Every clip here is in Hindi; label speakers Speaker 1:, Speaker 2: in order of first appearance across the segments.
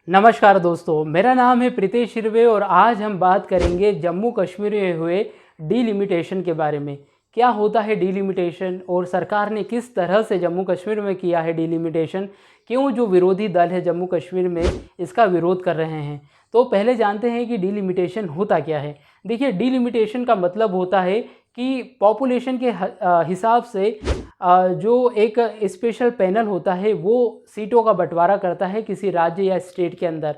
Speaker 1: नमस्कार दोस्तों, मेरा नाम है प्रीतेश शिरवे और आज हम बात करेंगे जम्मू कश्मीर में हुए डीलिमिटेशन के बारे में। क्या होता है डीलिमिटेशन और सरकार ने किस तरह से जम्मू कश्मीर में किया है डीलिमिटेशन, क्यों जो विरोधी दल है जम्मू कश्मीर में इसका विरोध कर रहे हैं। तो पहले जानते हैं कि डीलिमिटेशन होता क्या है। देखिए, डीलिमिटेशन का मतलब होता है कि पॉपुलेशन के हिसाब से जो एक स्पेशल पैनल होता है वो सीटों का बंटवारा करता है किसी राज्य या स्टेट के अंदर।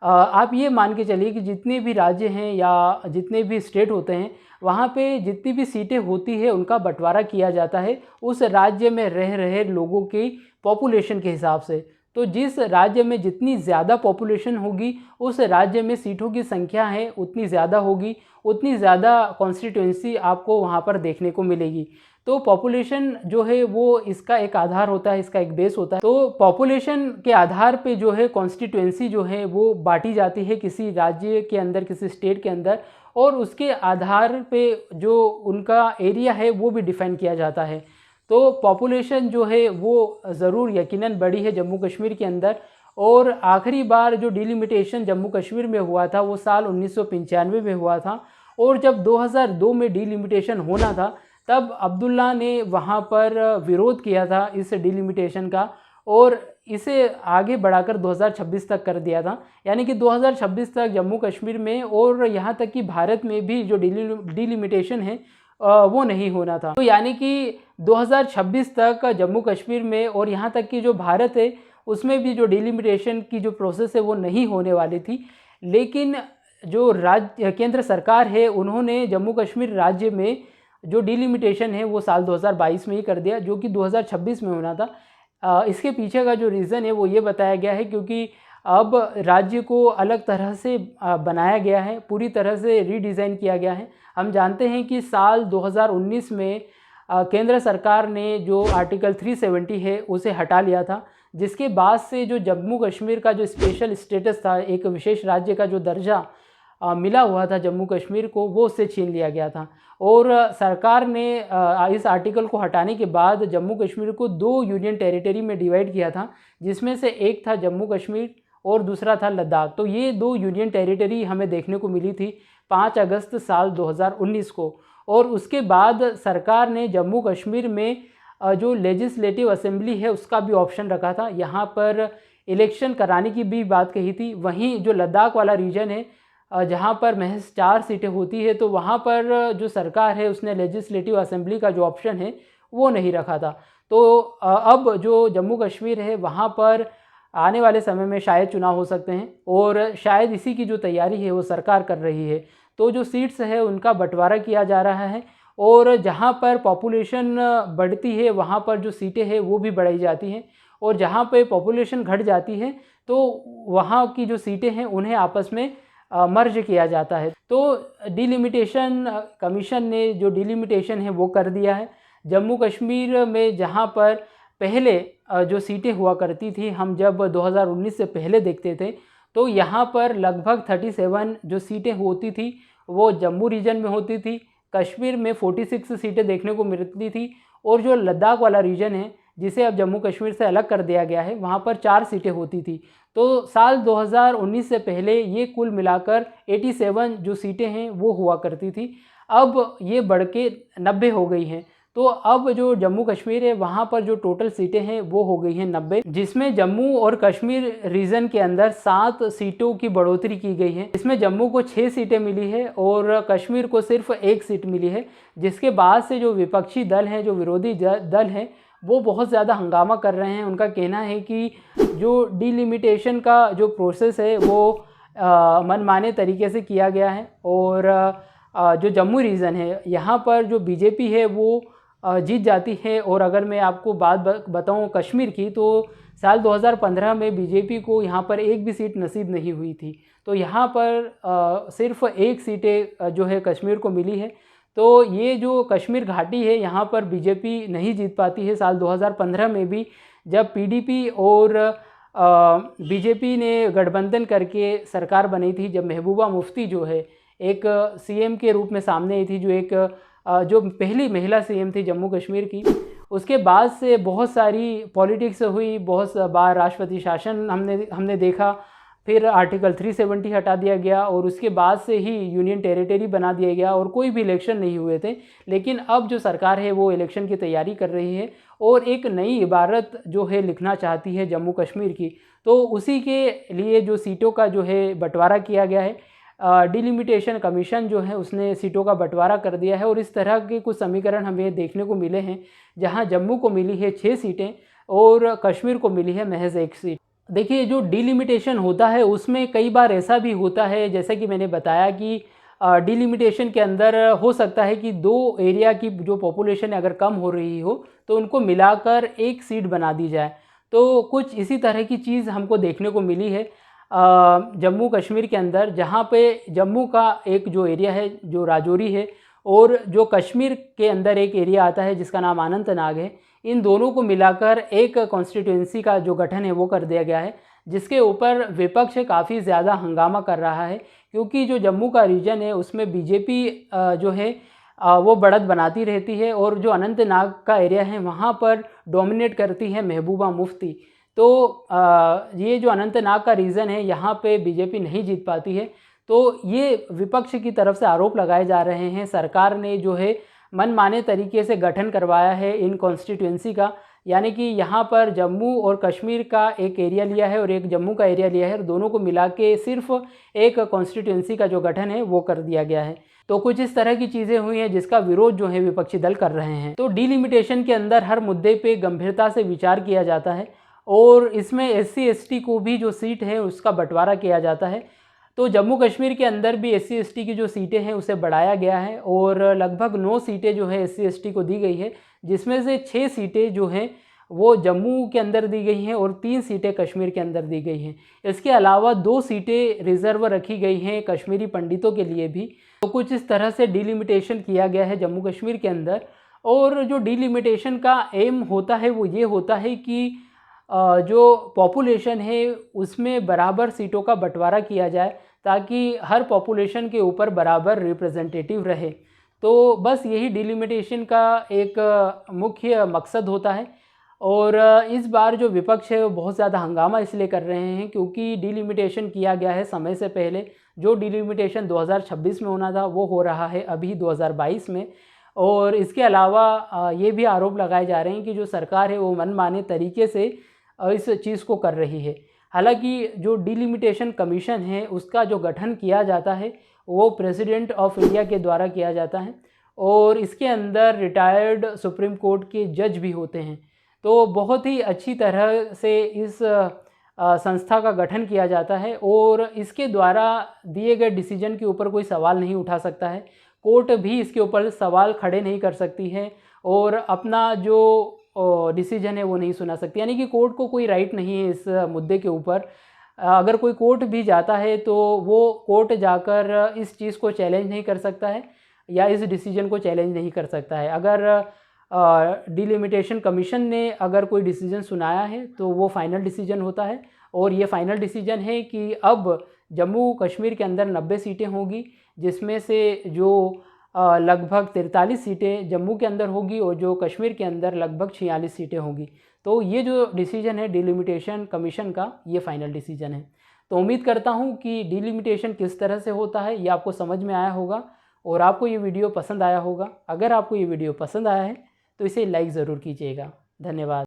Speaker 1: आप ये मान के चलिए कि जितने भी राज्य हैं या जितने भी स्टेट होते हैं वहाँ पे जितनी भी सीटें होती है उनका बंटवारा किया जाता है उस राज्य में रह रहे लोगों की पॉपुलेशन के हिसाब से। तो जिस राज्य में जितनी ज़्यादा पॉपुलेशन होगी उस राज्य में सीटों की संख्या है उतनी ज़्यादा होगी, उतनी ज़्यादा कॉन्स्टिट्यूंसी आपको वहाँ पर देखने को मिलेगी। तो पॉपुलेशन जो है वो इसका एक आधार होता है, इसका एक बेस होता है। तो पॉपुलेशन के आधार पे जो है कॉन्स्टिट्यूंसी जो है वो बांटी जाती है किसी राज्य के अंदर, किसी स्टेट के अंदर, और उसके आधार पे जो उनका एरिया है वो भी डिफाइन किया जाता है। तो पॉपुलेशन जो है वो ज़रूर यकीनन बढ़ी है जम्मू कश्मीर के अंदर। और आखिरी बार जो डिलिमिटेशन जम्मू कश्मीर में हुआ था वो साल 1995 में हुआ था। और जब 2002 में डिलिमिटेशन होना था तब अब्दुल्ला ने वहाँ पर विरोध किया था इस डिलिमिटेशन का और इसे आगे बढ़ाकर 2026 तक कर दिया था। यानी कि 2026 तक जम्मू कश्मीर में और यहाँ तक कि भारत में भी जो डिलिमिटेशन है वो नहीं होना था। तो यानी कि 2026 तक जम्मू कश्मीर में और यहाँ तक कि जो भारत है उसमें भी जो डिलिमिटेशन की जो प्रोसेस है वो नहीं होने वाली थी। लेकिन जो राज्य केंद्र सरकार है उन्होंने जम्मू कश्मीर राज्य में जो डिलिमिटेशन है वो साल 2022 में ही कर दिया, जो कि 2026 में होना था। इसके पीछे का जो रीज़न है वो ये बताया गया है क्योंकि अब राज्य को अलग तरह से बनाया गया है, पूरी तरह से रीडिज़ाइन किया गया है। हम जानते हैं कि साल 2019 में केंद्र सरकार ने जो आर्टिकल 370 है उसे हटा लिया था, जिसके बाद से जो जम्मू कश्मीर का जो स्पेशल स्टेटस था, एक विशेष राज्य का जो दर्जा मिला हुआ था जम्मू कश्मीर को, वो उससे छीन लिया गया था। और सरकार ने इस आर्टिकल को हटाने के बाद जम्मू कश्मीर को 2 यूनियन टेरिटरी में डिवाइड किया था, जिसमें से एक था जम्मू कश्मीर और दूसरा था लद्दाख। तो ये 2 यूनियन टेरिटरी हमें देखने को मिली थी 5 अगस्त साल 2019 को। और उसके बाद सरकार ने जम्मू कश्मीर में जो लेजिस्लेटिव असेंबली है उसका भी ऑप्शन रखा था, यहाँ पर इलेक्शन कराने की भी बात कही थी। वहीं जो लद्दाख वाला रीजन है जहाँ पर महज 4 सीटें होती है, तो वहाँ पर जो सरकार है उसने लेजिस्लेटिव असेंबली का जो ऑप्शन है वो नहीं रखा था। तो अब जो जम्मू कश्मीर है वहाँ पर आने वाले समय में शायद चुनाव हो सकते हैं और शायद इसी की जो तैयारी है वो सरकार कर रही है। तो जो सीट्स है उनका बंटवारा किया जा रहा है और जहाँ पर पॉपुलेशन बढ़ती है वहाँ पर जो सीटें हैं वो भी बढ़ाई जाती हैं, और जहाँ पे पॉपुलेशन घट जाती है तो वहाँ की जो सीटें हैं उन्हें आपस में मर्ज किया जाता है। तो डिलिमिटेशन कमीशन ने जो डिलिमिटेशन है वो कर दिया है। जम्मू कश्मीर में जहाँ पर पहले जो सीटें हुआ करती थी, हम जब 2019 से पहले देखते थे तो यहाँ पर लगभग 37 जो सीटें होती थी वो जम्मू रीजन में होती थी। कश्मीर में 46 सीटें देखने को मिलती थी और जो लद्दाख वाला रीजन है जिसे अब जम्मू कश्मीर से अलग कर दिया गया है वहाँ पर 4 सीटें होती थी। तो साल 2019 से पहले ये कुल मिलाकर 87 जो सीटें हैं वो हुआ करती थी। अब ये बढ़ के 90 हो गई हैं। तो अब जो जम्मू कश्मीर है वहाँ पर जो टोटल सीटें हैं वो हो गई हैं 90, जिसमें जम्मू और कश्मीर रीजन के अंदर 7 सीटों की बढ़ोतरी की गई है। इसमें जम्मू को 6 सीटें मिली है और कश्मीर को सिर्फ 1 सीट मिली है, जिसके बाद से जो विपक्षी दल हैं, जो विरोधी दल हैं, वो बहुत ज़्यादा हंगामा कर रहे हैं। उनका कहना है कि जो डिलिमिटेशन का जो प्रोसेस है वो मनमाने तरीके से किया गया है और जो जम्मू रीजन है यहाँ पर जो बीजेपी है वो जीत जाती है। और अगर मैं आपको बात बताऊं कश्मीर की, तो साल 2015 में बीजेपी को यहाँ पर एक भी सीट नसीब नहीं हुई थी। तो यहाँ पर सिर्फ 1 सीटें जो है कश्मीर को मिली है। तो ये जो कश्मीर घाटी है यहाँ पर बीजेपी नहीं जीत पाती है। साल 2015 में भी जब पीडीपी और बीजेपी ने गठबंधन करके सरकार बनी थी, जब महबूबा मुफ्ती जो है एक सीएम के रूप में सामने आई थी, जो पहली महिला सीएम थी जम्मू कश्मीर की, उसके बाद से बहुत सारी पॉलिटिक्स हुई, बहुत बार राष्ट्रपति शासन हमने देखा। फिर आर्टिकल 370 हटा दिया गया और उसके बाद से ही यूनियन टेरिटरी बना दिया गया और कोई भी इलेक्शन नहीं हुए थे। लेकिन अब जो सरकार है वो इलेक्शन की तैयारी कर रही है और एक नई इबारत जो है लिखना चाहती है जम्मू कश्मीर की। तो उसी के लिए जो सीटों का जो है बंटवारा किया गया है, डिलिमिटेशन कमीशन जो है उसने सीटों का बंटवारा कर दिया है और इस तरह के कुछ समीकरण हमें देखने को मिले हैं, जहां जम्मू को मिली है 6 सीटें और कश्मीर को मिली है महज 1 सीट। देखिए, जो डिलिमिटेशन होता है उसमें कई बार ऐसा भी होता है, जैसे कि मैंने बताया कि डिलिमिटेशन के अंदर हो सकता है कि 2 एरिया की जो पॉपुलेशन अगर कम हो रही हो तो उनको मिलाकर 1 सीट बना दी जाए। तो कुछ इसी तरह की चीज़ हमको देखने को मिली है जम्मू कश्मीर के अंदर, जहाँ पे जम्मू का एक जो एरिया है जो राजौरी है और जो कश्मीर के अंदर एक एरिया आता है जिसका नाम अनंतनाग है, इन दोनों को मिलाकर एक कॉन्स्टिट्यूंसी का जो गठन है वो कर दिया गया है, जिसके ऊपर विपक्ष काफ़ी ज़्यादा हंगामा कर रहा है। क्योंकि जो जम्मू का रीजन है उसमें बीजेपी जो है वो बढ़त बनाती रहती है और जो अनंतनाग का एरिया है वहाँ पर डोमिनेट करती है महबूबा मुफ्ती। तो ये जो अनंतनाग का रीजन है यहाँ पे बीजेपी नहीं जीत पाती है। तो ये विपक्ष की तरफ से आरोप लगाए जा रहे हैं, सरकार ने जो है मनमाने तरीके से गठन करवाया है इन कॉन्स्टिट्यूंसी का, यानी कि यहाँ पर जम्मू और कश्मीर का एक एरिया लिया है और एक जम्मू का एरिया लिया है और दोनों को मिला के सिर्फ एक कॉन्स्टिट्यूंसी का जो गठन है वो कर दिया गया है। तो कुछ इस तरह की चीज़ें हुई हैं जिसका विरोध जो है विपक्षी दल कर रहे हैं। तो डिलिमिटेशन के अंदर हर मुद्दे पे गंभीरता से विचार किया जाता है और इसमें SC ST को भी जो सीट है उसका बंटवारा किया जाता है। तो जम्मू कश्मीर के अंदर भी SC ST की जो सीटें हैं उसे बढ़ाया गया है और लगभग 9 सीटें जो है SC ST को दी गई है, जिसमें से 6 सीटें जो हैं वो जम्मू के अंदर दी गई हैं और 3 सीटें कश्मीर के अंदर दी गई हैं। इसके अलावा 2 सीटें रिज़र्व रखी गई हैं कश्मीरी पंडितों के लिए भी। तो कुछ इस तरह से डिलिमिटेशन किया गया है जम्मू कश्मीर के अंदर। और जो डिलिमिटेशन का एम होता है वो ये होता है कि जो पॉपुलेशन है उसमें बराबर सीटों का बंटवारा किया जाए ताकि हर पॉपुलेशन के ऊपर बराबर रिप्रेजेंटेटिव रहे। तो बस यही डिलिमिटेशन का एक मुख्य मकसद होता है। और इस बार जो विपक्ष है वो बहुत ज़्यादा हंगामा इसलिए कर रहे हैं क्योंकि डिलिमिटेशन किया गया है समय से पहले। जो डिलिमिटेशन 2026 में होना था वो हो रहा है अभी 2022 में। और इसके अलावा ये भी आरोप लगाए जा रहे हैं कि जो सरकार है वो मनमाने तरीके से इस चीज़ को कर रही है। हालांकि जो डिलिमिटेशन कमीशन है उसका जो गठन किया जाता है वो प्रेसिडेंट ऑफ इंडिया के द्वारा किया जाता है और इसके अंदर रिटायर्ड सुप्रीम कोर्ट के जज भी होते हैं। तो बहुत ही अच्छी तरह से इस संस्था का गठन किया जाता है और इसके द्वारा दिए गए डिसीजन के ऊपर कोई सवाल नहीं उठा सकता है। कोर्ट भी इसके ऊपर सवाल खड़े नहीं कर सकती है और अपना जो डिसीजन है वो नहीं सुना सकती। यानी कि कोर्ट को कोई राइट नहीं है इस मुद्दे के ऊपर। अगर कोई कोर्ट भी जाता है तो वो कोर्ट जाकर इस चीज़ को चैलेंज नहीं कर सकता है या इस डिसीजन को चैलेंज नहीं कर सकता है। अगर डिलिमिटेशन कमीशन ने अगर कोई डिसीजन सुनाया है तो वो फाइनल डिसीजन होता है और ये फाइनल डिसीजन है कि अब जम्मू कश्मीर के अंदर 90 सीटें होगी, जिसमें से जो लगभग 43 सीटें जम्मू के अंदर होगी और जो कश्मीर के अंदर लगभग 46 सीटें होंगी। तो ये जो डिसीजन है डिलिमिटेशन कमीशन का ये फाइनल डिसीजन है। तो उम्मीद करता हूँ कि डिलिमिटेशन किस तरह से होता है ये आपको समझ में आया होगा और आपको ये वीडियो पसंद आया होगा। अगर आपको ये वीडियो पसंद आया है तो इसे लाइक ज़रूर कीजिएगा। धन्यवाद।